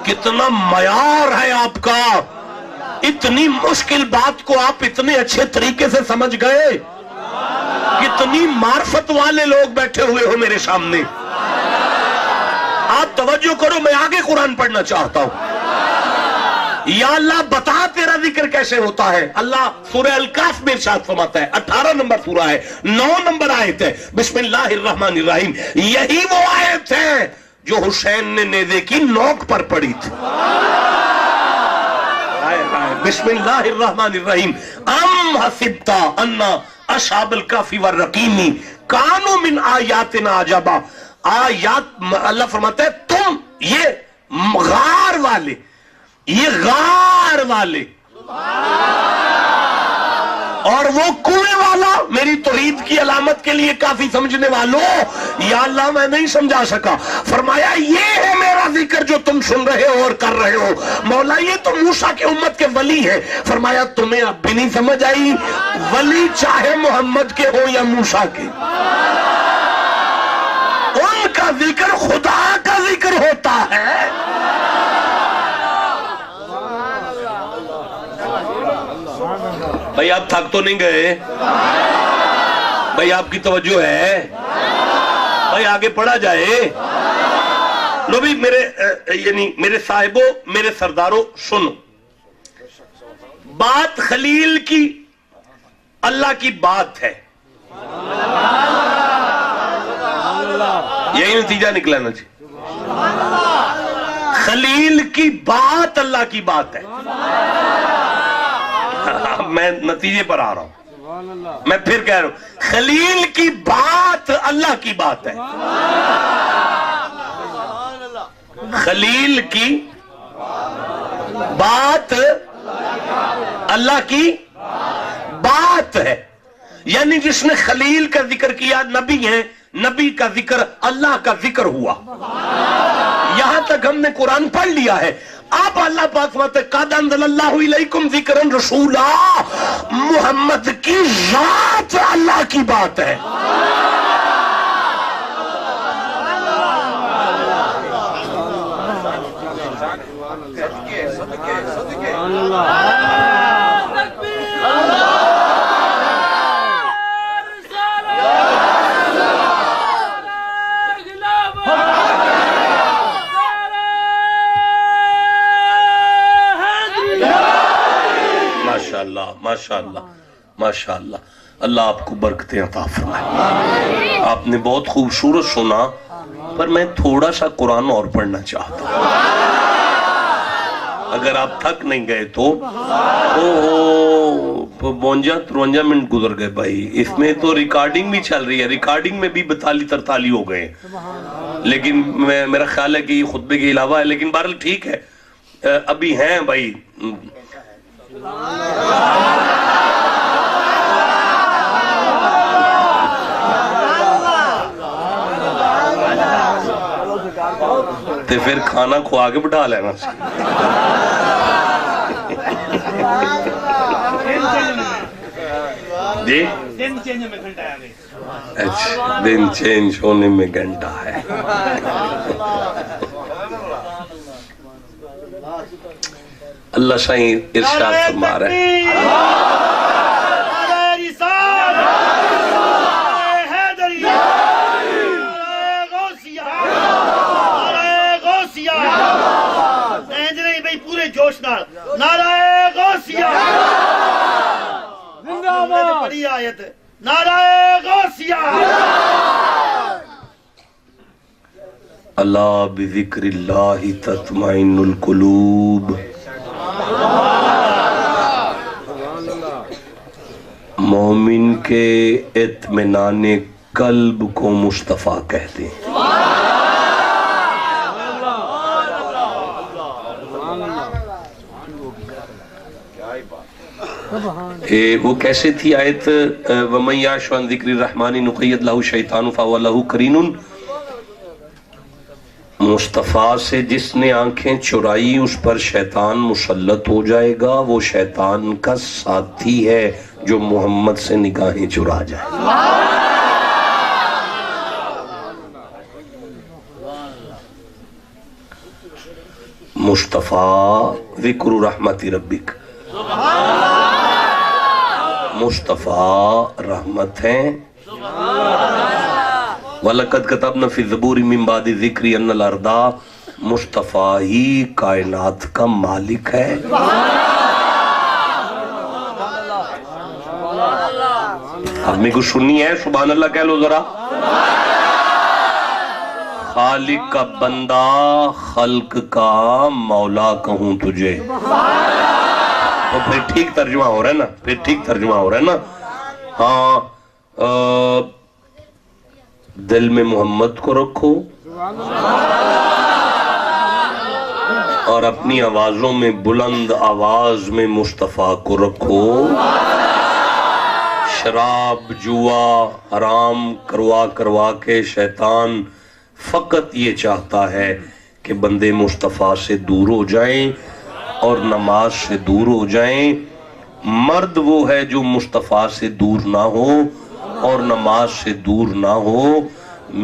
کتنا معیار ہے آپ کا. اتنی مشکل بات کو آپ اتنے اچھے طریقے سے سمجھ گئے. کتنی معرفت والے لوگ بیٹھے ہوئے ہو میرے سامنے. آپ توجہ کرو, میں آگے قرآن پڑھنا چاہتا ہوں. یا اللہ بتا تیرا ذکر کیسے ہوتا ہے. اللہ سورہ الکاف میں ارشاد فرماتا ہے, 18 نمبر سورہ ہے, 9 نمبر آیت ہے, بسم اللہ الرحمن الرحیم. یہی وہ آیت ہے جو حسین نے نیزے کی نوک پر پڑھی تھی. بسم اللہ الرحمن الرحیم. ام حسبت ان اصحاب الکہف والرقیم کانوا من آیاتنا عجبا. آیات اللہ فرماتا ہے تم یہ غار والے, یہ غار والے اور وہ کنویں والا میری توحید کی علامت کے لیے کافی سمجھنے والوں. یا اللہ میں نہیں سمجھا سکا. فرمایا یہ ہے میرا ذکر جو تم سن رہے ہو اور کر رہے ہو. مولا یہ تو موسیٰ کے امت کے ولی ہیں. فرمایا تمہیں اب بھی نہیں سمجھ آئی, ولی چاہے محمد کے ہو یا موسیٰ کے, ان کا ذکر خدا کا ذکر ہوتا ہے. بھائی آپ تھک تو نہیں گئے؟ بھائی آپ کی توجہ ہے؟ بھائی آگے پڑھا جائے. لو بھی میرے یعنی میرے صاحبوں, میرے سرداروں, سنو. بات خلیل کی اللہ کی بات ہے. یہی نتیجہ نکلا نا جی. خلیل کی بات اللہ کی بات ہے. میں نتیجے پر آ رہا ہوں. میں پھر کہہ رہا ہوں خلیل کی بات اللہ کی بات ہے. خلیل کی بات اللہ کی بات ہے. یعنی جس نے خلیل کا ذکر کیا نبی ہے, نبی کا ذکر اللہ کا ذکر ہوا. یہاں تک ہم نے قرآن پڑھ لیا ہے. آپ اللہ پاک فرماتے ہیں قد انزل اللہ الیکم ذکرا رسولا. محمد کی ذات اللہ کی بات ہے. ماشاءاللہ ماشاءاللہ. اللہ آپ کو برکتیں عطا فرمائے. آپ نے بہت خوبصورت سنا, پر میں تھوڑا سا قرآن اور پڑھنا چاہتا ہوں. اگر آپ تھک نہیں گئے تو 52-53 منٹ گزر گئے بھائی. اس میں تو ریکارڈنگ بھی چل رہی ہے, ریکارڈنگ میں بھی 42-43 ہو گئے, لیکن میرا خیال ہے کہ یہ خطبے کے علاوہ ہے. لیکن بہرحال ٹھیک ہے, ابھی ہیں بھائی. تو پھر کھانا کھوا کے بٹھا لینا. جی اچھا, دن چینج ہونے میں گھنٹہ ہے. اللہ شاہی ارشاد فرما رہے ہیں جوش نال نعرہ غوثیہ زندہ باد بڑی آیت ہے نعرہ غوثیہ اللہ بذکر اللہ تطمئن القلوب مومن کے اطمینان قلب کو مصطفیٰ کہتے ہیں وہ کیسے تھی آیت وَمَن يَعْشُ عَن ذِكْرِ الرَّحْمَنِ نُقَيِّضْ لَهُ الشَّيْطَانُ فَهُوَ لَهُ قَرِينٌ مصطفیٰ سے جس نے آنکھیں چرائی اس پر شیطان مسلط ہو جائے گا وہ شیطان کا ساتھی ہے جو محمد سے نگاہیں چرا جائے مصطفیٰ ذکر رحمت ربک مصطفیٰ رحمت ہیں وَلَقَدْ كَتَبْنَا فِي الزَّبُورِ مِن بَعْدِ الذِّكْرِ أَنَّ الْأَرْضَ مصطفیٰ ہی کائنات کا مالک ہے اب میں کچھ سننی ہے سبحان اللہ کہہ لو ذرا خالق کا بندہ خلق کا مولا کہوں تجھے تو پھر ٹھیک ترجمہ ہو رہا ہے نا پھر ٹھیک ترجمہ ہو رہا ہے نا ہاں دل میں محمد کو رکھو اور اپنی آوازوں میں بلند آواز میں مصطفیٰ کو رکھو شراب جوا حرام کروا کے شیطان فقط یہ چاہتا ہے کہ بندے مصطفیٰ سے دور ہو جائیں اور نماز سے دور ہو جائیں مرد وہ ہے جو مصطفیٰ سے دور نہ ہو اور نماز سے دور نہ ہو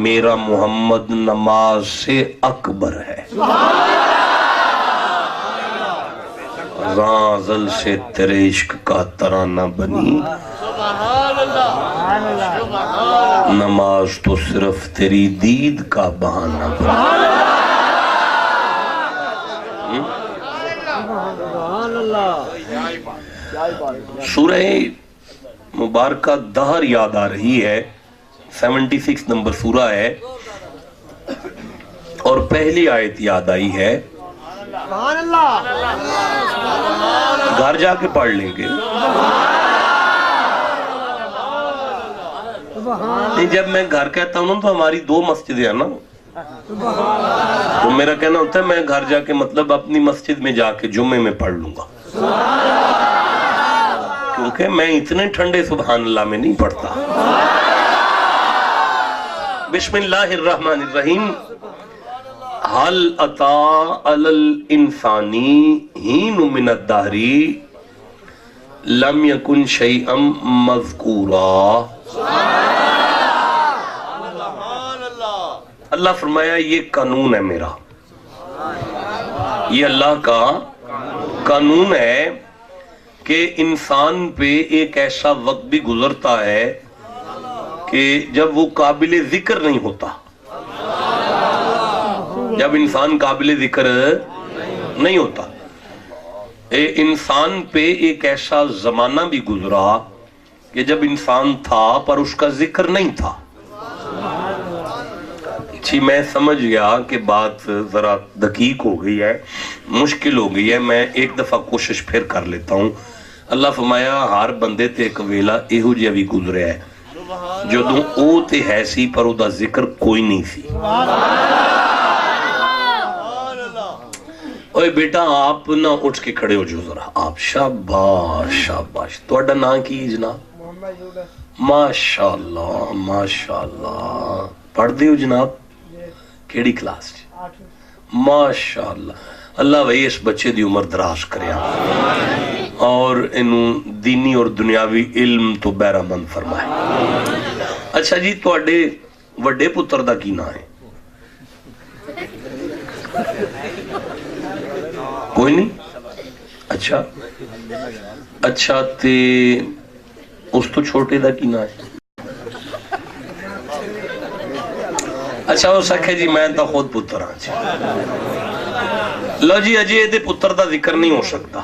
میرا محمد نماز سے اکبر ہے غازل سے تیرے عشق کا ترانہ بنی نماز تو صرف تیری دید کا بہانہ بنی سورہ مبارکہ دہر یاد آ رہی ہے 76 نمبر سورہ ہے اور پہلی آیت یاد آئی ہے گھر جا کے پڑھ لیں گے جب میں گھر کہتا ہوں تو ہماری 2 مسجدیں ہیں نا تو میرا کہنا ہوتا ہے میں گھر جا کے مطلب اپنی مسجد میں جا کے جمعے میں پڑھ لوں گا کیونکہ میں اتنے ٹھنڈے سبحان اللہ میں نہیں پڑھتا بسم اللہ الرحمن الرحیم حل اتا علی الانسانی حین من الدہر لم یکن شیئا مذکورا اللہ فرمایا یہ قانون ہے میرا یہ اللہ کا قانون ہے کہ انسان پہ ایک ایسا وقت بھی گزرتا ہے کہ جب وہ قابل ذکر نہیں ہوتا جب انسان قابل ذکر نہیں ہوتا انسان پہ ایک ایسا زمانہ بھی گزرا کہ جب انسان تھا پر اس کا ذکر نہیں تھا جی میں سمجھ گیا کہ بات ذرا دقیق ہو گئی ہے مشکل ہو گئی ہے میں ایک دفعہ کوشش پھر کر لیتا ہوں اللہ فرمایا ہر بندے تے ایک ویلا ایہو جہا بھی گزریا ہے جدوں او تے ہے سی پر او دا ذکر کوئی نہیں سی اوے بیٹا آپ نہ اٹھ کے کھڑے ہو جو ذرا آپ شاباش شاباش تہاڈا نام کی جناب ماشاءاللہ ماشاءاللہ پڑھ دیو جناب کیڑی کلاس ماشاءاللہ اللہ بھائی اس بچے دی عمر دراز کریا اور انہوں دینی اور دنیاوی علم تو بہرہ مند فرمائے اچھا جی تواڈے وڈے پتر دا کی نام ہے کوئی نہیں اچھا اچھا تے اس تو چھوٹے دا کی نام ہے اچھا ہو سکے جی میں تا خود پتر ہاں جی ਲਓ ਜੀ, ਅਜੇ ਇਹਦੇ ਪੁੱਤਰ ਦਾ ਜ਼ਿਕਰ ਨਹੀਂ ਹੋ ਸਕਦਾ।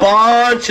5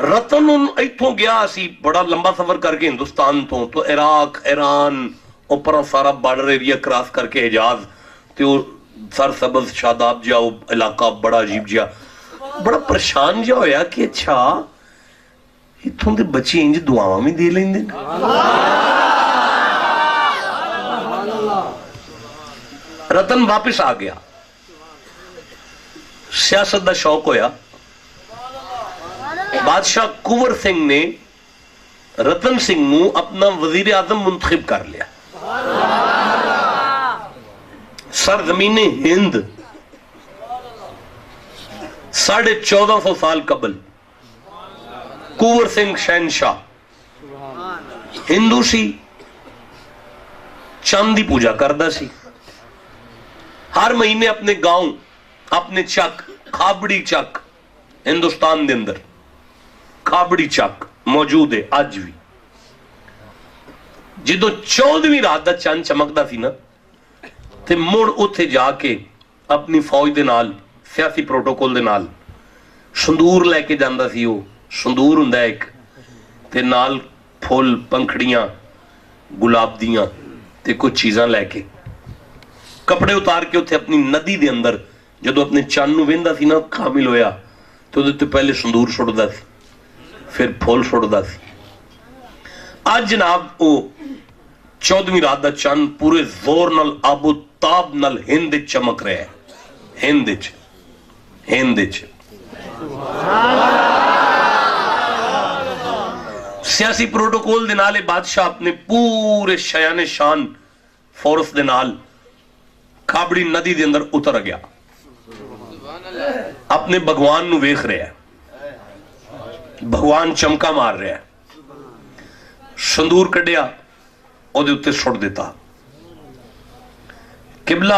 رتن اتوں گیا سی بڑا لمبا سفر کر کے ہندوستان تو عراق ایران اوپر سارا بارڈر ایریا کراس کر کے حجاز تو سر سبز شاداب جا علاقہ بڑا عجیب جا بڑا پریشان جا ہویا کہ اچھا اتوں دے بچے انج دعاواں بھی دے لیندے رتن واپس آ گیا سیاست دا شوق ہویا بادشاہ کنور سنگھ نے رتن سنگھ نو اپنا وزیر اعظم منتخب کر لیا سرزمین ہند 1450 سال قبل کنور سنگھ شہنشاہ ہندو سی چاند دی پوجا کردا سی ہر مہینے اپنے گاؤں اپنے چک کھابڑی چک ہندوستان دے اندر کھابڑی چک موجود ہے اج بھی جدو 14ویں رات دا چند چمکدا سی نا تے مڑ اوتھے جا کے اپنی فوج دے نال سیاسی پروٹوکول دے نال سندور لے کے جاندا سی وہ سندور ہوندا ایک تے نال پھول پنکھڑیاں گلاب دیاں تے کچھ چیزاں لے کے کپڑے اتار کے اتنے اپنی ندی دے اندر جدو اپنے چاند نو ویندا سی نا کامل ہویا تو تے پہلے سندور چھڑدا سی پھر پھول چھڑدا سی آج جناب وہ 14ویں رات دا چاند پورے زور نال آب و تاب نال ہند چمک رہا ہے ہند سیاسی پروٹوکول دے نال بادشاہ اپنے پورے شایان شان فورس دے نال کھابڑی ندی دے اندر اتر گیا اپنے بھگوان نو ویکھ رہا ہے بھگوان چمکا مار رہا ہے سندور کڈیا او دے اتے سٹ دیتا قبلہ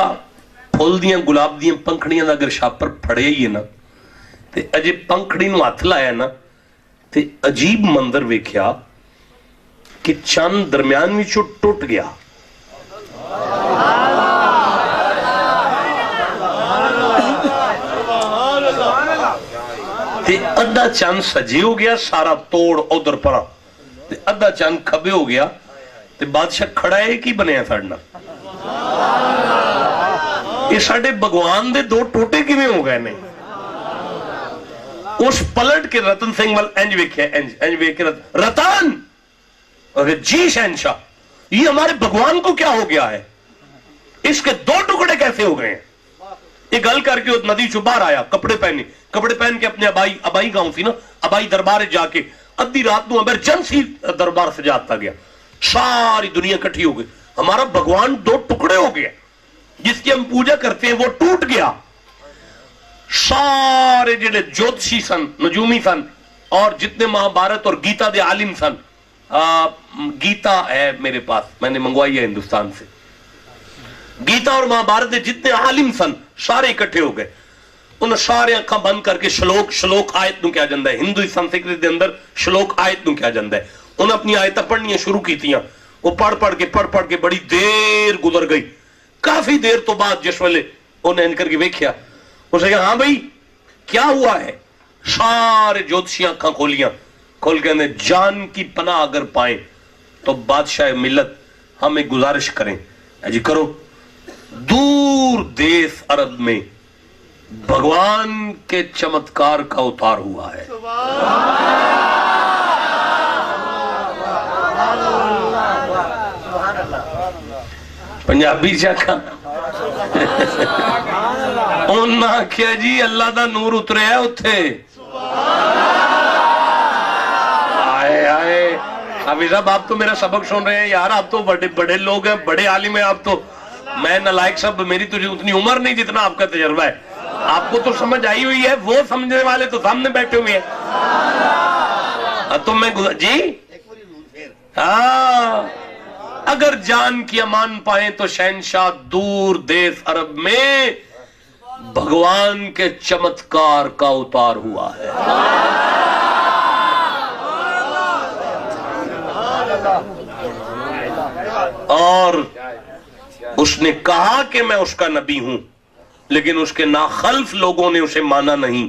پھول دیاں گلاب دیاں پنکھڑیاں دا اگر شاپر پھڑے ہی ہے نا تے اجے پنکھڑی نو ہاتھ لایا نا تے عجیب منظر ویکھیا کہ چند درمیان وچوں ٹوٹ گیا تے ادھا چند سجے ہو گیا سارا توڑ ادھر پرا تے ادھا چند کھبے ہو گیا تے بادشاہ کھڑا ہے کی بنیا ساڑنا یہ ساڑھے بھگوان دے دو ٹوٹے کی میں ہو گئے نہیں اس پلٹ کے رتن سنگھ وال انج ویکھیا انج ویکھ کے رتن جی شہنشاہ یہ ہمارے بھگوان کو کیا ہو گیا ہے اس کے دو ٹکڑے کیسے ہو گئے ہیں یہ گل کر کے ندی چو باہر آیا کپڑے پہن کے اپنے ابائی گاؤں سی نا ابائی دربار جا کے ادھی رات نو ایمرجنسی دربار سجاتا گیا ساری دنیا کٹھی ہو گئی ہمارا بھگوان دو ٹکڑے ہو گیا جس کی ہم پوجا کرتے ہیں وہ ٹوٹ گیا سارے جڑے جوتشی سن نجومی سن اور جتنے مہابھارت اور گیتا دے عالم سن گیتا ہے میرے پاس میں نے منگوائی ہے ہندوستان سے گیتا اور مہابھارت دے جتنے عالم سن سارے اکٹھے ہو گئے انہیں سارے آنکھاں بند کر کے شلوک آیت نو کیا جاندہ ہے ہندوی سنسکرت دے اندر شلوک آیت نو کیا جاندہ ہے انہیں اپنی آیتیں پڑھنیاں شروع کی تھیاں وہ پڑھ کے بڑی دیر گزر گئی کافی دیر تو بعد جس والے انہیں ان کر کے ویکھیا اسے کہا ہاں بھئی کیا ہوا ہے سارے جوتشیاں آنکھاں کھول کے اندر جان کی پناہ اگر پائیں تو بادشاہ ملت ہمیں گزارش کریں جی کرو دور دیس عرب میں بھگوان کے چمتکار کا اتار ہوا ہے پنجابی چاکا انہاں کیا جی اللہ دا نور اترے ہے اتھے آئے حافظ صاحب آپ تو میرا سبق سن رہے ہیں یار آپ تو بڑے لوگ ہیں بڑے عالم ہیں آپ تو میں نالائق صاحب میری تو اتنی عمر نہیں جتنا آپ کا تجربہ ہے آپ کو تو سمجھ آئی ہوئی ہے وہ سمجھنے والے تو سامنے بیٹھے ہوئے ہیں تو میں جی ہاں اگر جان کی امان پائیں تو شہنشاہ دور دیس عرب میں بھگوان کے چمتکار کا اتار ہوا ہے اور اس نے کہا کہ میں اس کا نبی ہوں لیکن اس کے ناخلف لوگوں نے اسے مانا نہیں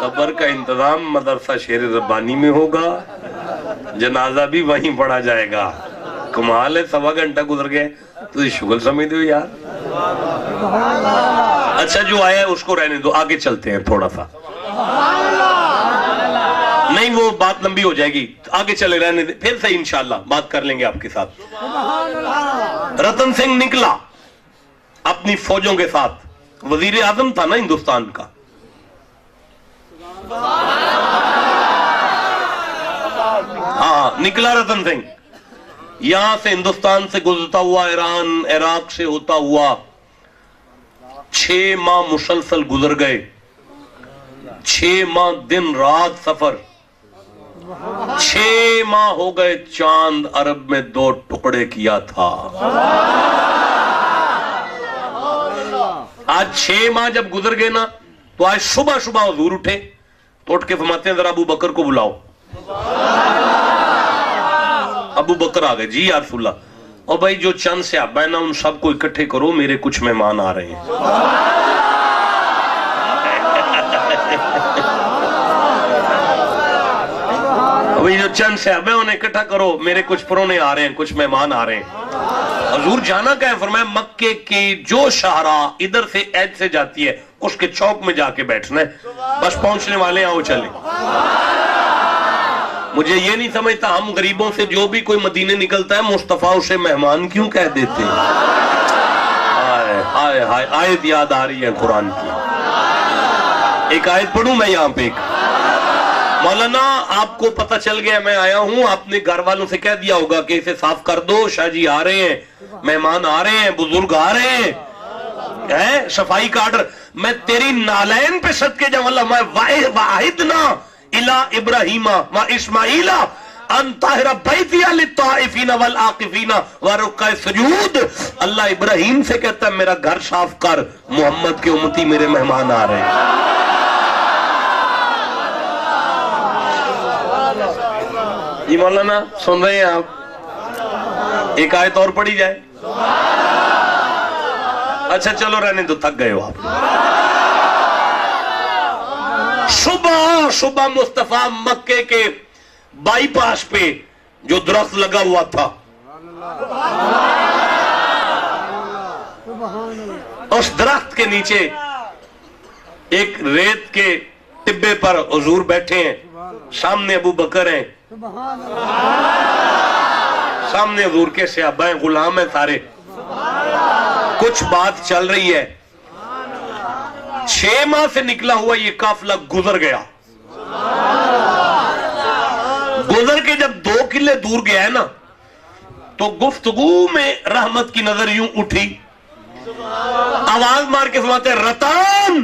قبر کا انتظام مدرسہ شیر ربانی میں ہوگا, جنازہ بھی وہیں پڑھا جائے گا. کمال ہے, 1.25 گھنٹہ گزر گئے تو شغل سمجھتے ہو یار. اچھا جو آیا ہے اس کو رہنے دو, آگے چلتے ہیں تھوڑا سا. نہیں وہ بات لمبی ہو جائے گی, آگے چلے رہنے دیں, پھر سے انشاءاللہ بات کر لیں گے آپ کے ساتھ. رتن سنگھ نکلا اپنی فوجوں کے ساتھ, وزیر اعظم تھا نا ہندوستان کا. ہاں نکلا رتن سنگھ, یہاں سے ہندوستان سے گزرتا ہوا ایران, عراق سے ہوتا ہوا 6 ماہ مسلسل گزر گئے. 6 ماہ دن رات سفر, 6 ماہ ہو گئے چاند عرب میں 2 ٹکڑے کیا تھا. آج 6 ماہ جب گزر گئے نا, تو آج صبح صبح حضور اٹھے تو اٹھ کے فرماتے ہیں ذرا ابو بکر کو بلاؤ. ابو بکر آ گئے, جی یا رسول اللہ. اور بھائی جو چند صحابہ ہیں نا ان سب کو اکٹھے کرو, میرے کچھ مہمان آ رہے ہیں. بھائی جو چند صحابہ ہیں انہیں اکٹھا کرو, میرے کچھ پرونے آ رہے ہیں, کچھ مہمان آ رہے ہیں. حضور جانا کہا ہے, فرمایا مکے کی جو شاہراہ ادھر سے ایج سے جاتی ہے اس کے چوک میں جا کے بیٹھنا ہے, بس پہنچنے والے ہیں آؤ چلیں. مجھے یہ نہیں سمجھتا ہم غریبوں سے جو بھی کوئی مدینے نکلتا ہے مصطفیٰ اسے مہمان کیوں کہہ دیتے ہیں. ہائے ہائے, آیت یاد آ رہی ہے قرآن کی. ایک آیت پڑھوں میں یہاں پہ. مولانا آپ کو پتہ چل گیا میں آیا ہوں, آپ نے گھر والوں سے کہہ دیا ہوگا کہ اسے صاف کر دو, شاہ جی آ رہے ہیں, مہمان آ رہے ہیں, بزرگ آ رہے ہیں, صفائی کا آرڈر. میں تیری نالین پہ صدقے جاؤں اللہ, میں واحدنا الى ابراہیم و اسماعیل ان طاہر بیتی للطائفین والعاکفین ورکع السجود. اللہ ابراہیم سے کہتا ہے میرا گھر صاف کر, محمد کے امتی میرے مہمان آ رہے ہیں. جی مولانا سن رہے ہیں آپ, ایک آیت اور پڑھی جائے. اچھا چلو رہنے دو, تھک گئے ہو آپ. صبح صبح مصطفیٰ مکے کے بائی پاس پہ جو درخت لگا ہوا تھا, اس درخت کے نیچے ایک ریت کے ٹبے پر حضور بیٹھے ہیں, سامنے ابو بکر ہیں, سامنے حضور کے صحابہ ہیں, غلام ہیں سارے. کچھ بات چل رہی ہے. 6 ماہ سے نکلا ہوا یہ قافلہ گزر گیا. گزر کے جب 2 کلے دور گیا ہے نا, تو گفتگو میں رحمت کی نظر یوں اٹھی, آواز مار کے فرماتے ہیں رتن.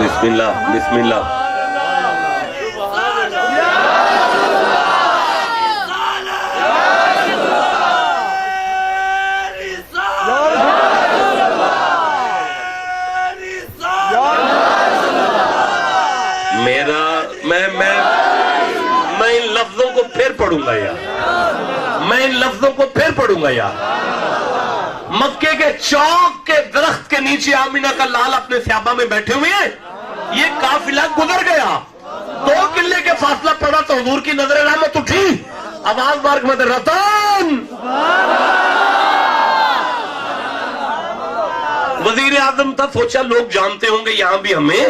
بسم اللہ بسم اللہ. میں ان لفظوں کو پھر پڑھوں گا یار, میں ان لفظوں کو پھر پڑھوں گا یار. مکے کے چوک کے درخت کے نیچے آمینہ کا لال اپنے صحابہ میں بیٹھے ہوئے ہیں. یہ قافلہ گزر گیا, 2 کلے کے فاصلہ پڑا تو حضور کی نظر رحمت اٹھی, آواز مار کے مدر رتن. وزیر اعظم تھا, سوچا لوگ جانتے ہوں گے یہاں بھی ہمیں,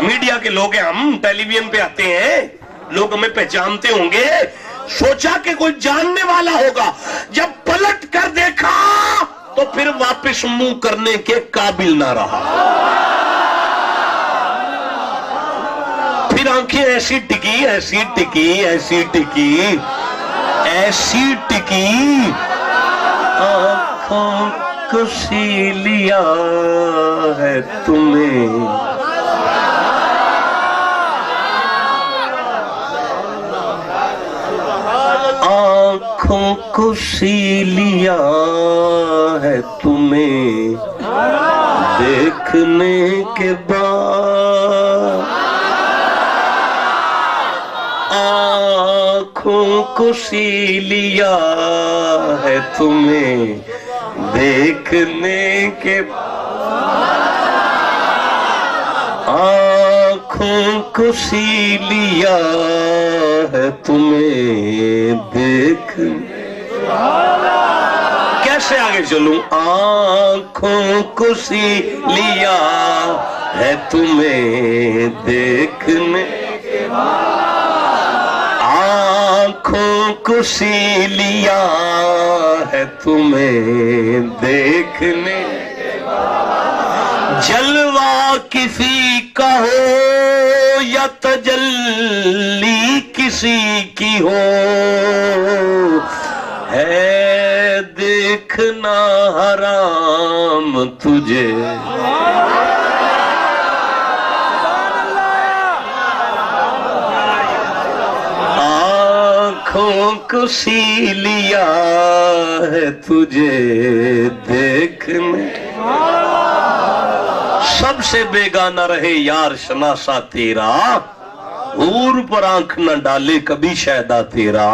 میڈیا کے لوگ ہیں, ہم ٹیلی ویژن پہ آتے ہیں, لوگ ہمیں پہچانتے ہوں گے. سوچا کہ کوئی جاننے والا ہوگا. جب پلٹ کر دیکھا تو پھر واپس منہ کرنے کے قابل نہ رہا. پھر آنکھیں ایسی ٹکی ایسی ٹکی ایسی ٹکی ایسی ٹکی, آنکھوں کو سی لیا ہے تمہیں, آنکھوں کو سی لیا ہے تمہیں, دیکھنے کے بعد آنکھوں کو سی لیا ہے تمہیں دیکھنے کے بعد آنکھوں کو سی لیا ہے تمہیں دیکھنے کیسے آگے چلوں آنکھوں کو سی لیا ہے تمہیں دیکھنے آنکھوں کو سی لیا ہے تمہیں دیکھنے جلوہ کسی کا ہو یا تجلی کسی کی ہو ہے دیکھنا حرام تجھے آنکھوں کو سی لیا ہے تجھے دیکھنے سب سے بیگانہ رہے یار شناسا تیرا حور پر آنکھ نہ ڈالے کبھی شہدا تیرا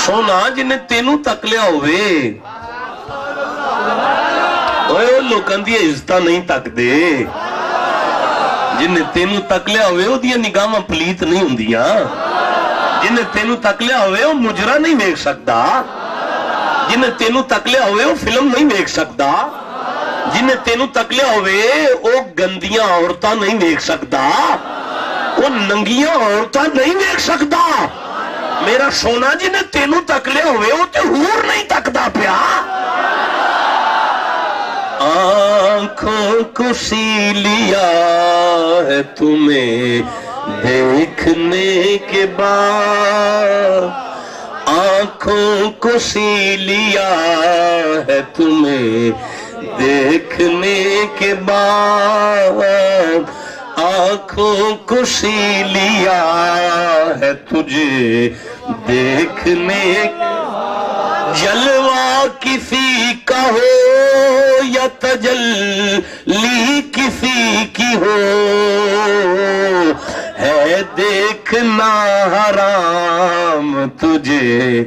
سونا جنہیں تینوں تک لیا ہوئے وہ لوکاں دی عزتاں نہیں تک دے جنہیں تینوں تک لیا ہوئے وہ دیا نگاہاں پلیت نہیں ہوندیاں جنہیں تینوں تک لیا ہوئے وہ مجرا نہیں دیکھ سکتا جنہیں تینوں تک لیا ہوئے وہ فلم نہیں دیکھ سکتا جنہیں تینوں تک لیا ہوئے وہ گندیاں عورتاں نہیں دیکھ سکتا وہ ننگیاں عورتاں نہیں دیکھ سکتا میرا سونا جنہیں تینوں تک لیا ہوئے وہ تے حور نہیں تکدا پیا آنکھوں کو سی لیا ہے تمہیں دیکھنے کے بعد آنکھوں کو سی لیا ہے تمہیں دیکھنے کے بعد آنکھوں کو سی لیا ہے تجھے دیکھنے جلوہ کسی کا ہو یا تجلی کسی کی ہو ہے دیکھنا حرام تجھے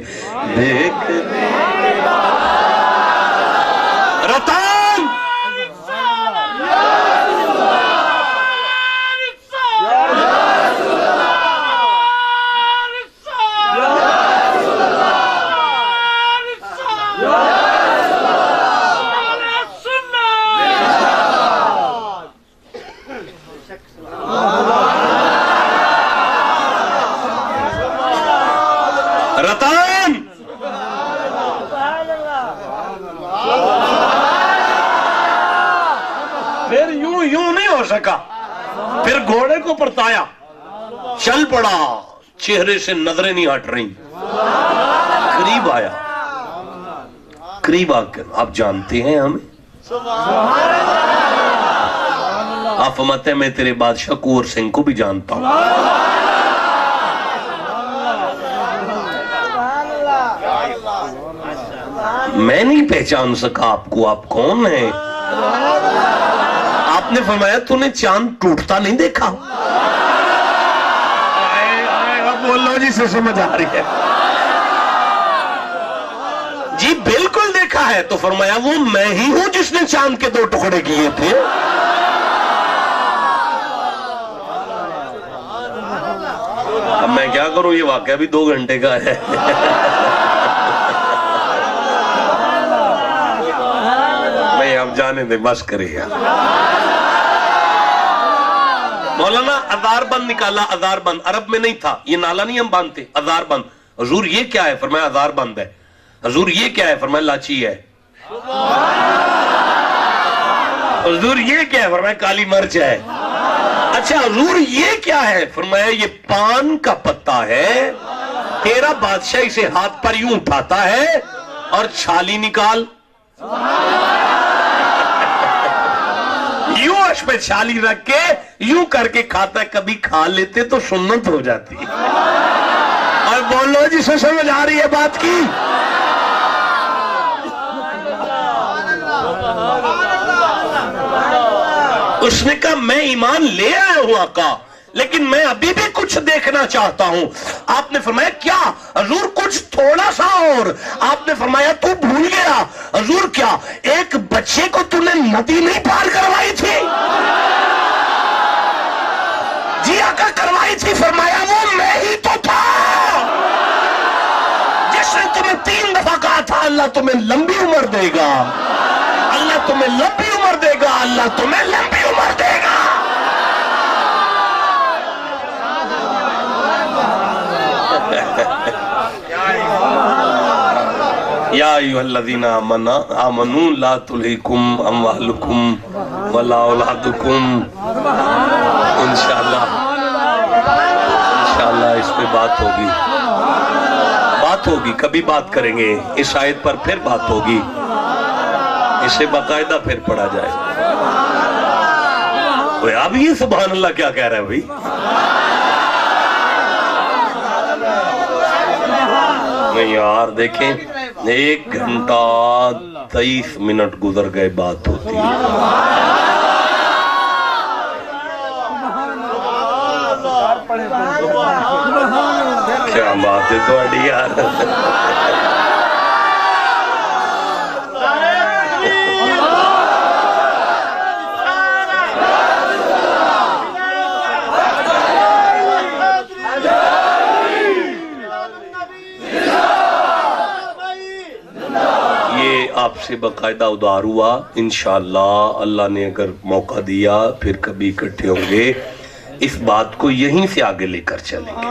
دیکھنے رتان رتان پھر یوں نہیں ہو سکا پھر گھوڑے کو پرتایا چل پڑا چہرے سے نظریں نہیں ہٹ رہی قریب آیا قریب آ کر آپ جانتے ہیں ہمیں آپ فرماتے ہیں میں تیرے بادشاہ کنور سنگھ کو بھی جانتا ہوں میں نہیں پہچان سکا آپ کو آپ کون ہیں آپ نے فرمایا تو نے چاند ٹوٹتا نہیں دیکھا بولو جی سے سمجھ آ رہی ہے جی بالکل دیکھا ہے تو فرمایا وہ میں ہی ہوں جس نے چاند کے 2 ٹکڑے کیے تھے اب میں کیا کروں یہ واقعہ بھی 2 گھنٹے کا ہے نہیں اب جانے دے بس کرے گا مولانا ازار بند نکالا ازار بند عرب میں نہیں تھا یہ نالا نہیں ہم باندھتے ازار بند حضور یہ کیا ہے فرمایا ازار بند ہے حضور یہ کیا ہے فرمایا لاچی ہے حضور یہ کیا ہے فرمایا کالی مرچ ہے اچھا حضور یہ کیا ہے فرمایا یہ پان کا پتا ہے تیرا بادشاہ اسے ہاتھ پر یوں اٹھاتا ہے اور چھالی نکال یوں اش پہ چھالی رکھ کے یوں کر کے کھاتا ہے کبھی کھا لیتے تو سنت ہو جاتی اور بولو جی سے سمجھ آ رہی ہے بات کی اس نے کہا میں ایمان لے آیا ہوں آقا، لیکن میں ابھی بھی کچھ دیکھنا چاہتا ہوں۔ آپ نے فرمایا کیا؟ حضور کچھ تھوڑا سا اور۔ آپ نے فرمایا تو بھول گیا۔ حضور کیا؟ ایک بچے کو تو نے ندی نہیں پار کروائی تھی؟ جی آقا کروائی تھی۔ فرمایا وہ میں ہی تو تھا جس نے تمہیں 3 دفعہ کہا تھا اللہ تمہیں لمبی عمر دے گا، اللہ تمہیں لمبی عمر دے گا، اللہ تمہیں لمبی عمر دے گا۔ یا ایھا الذین آمنوا لا تلہکم اموالکم ولا اولادکم۔ انشاءاللہ اس پہ بات ہوگی، کبھی بات کریں گے اس آیت پر، پھر بات ہوگی، اسے باقاعدہ پھر پڑھا جائے۔ اب یہ سبحان اللہ کیا کہہ رہا ہے بھائی؟ نہیں یار دیکھیں 1 گھنٹہ 23 منٹ گزر گئے بات ہوتی ہے۔ کیا بات ہے تھوڑی یار۔ آپ سے باقاعدہ ادھار ہوا، انشاءاللہ اللہ نے اگر موقع دیا پھر کبھی اکٹھے ہوں گے، اس بات کو یہیں سے آگے لے کر چلیں گے۔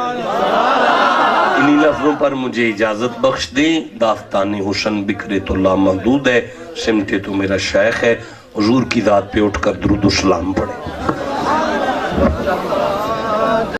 انہی لفظوں پر مجھے اجازت بخش دیں۔ داستان حسن بکھرے تو لامحدود ہے، سمٹے تو میرا شیخ ہے۔ حضور کی ذات پہ اٹھ کر درود و سلام پڑھیں۔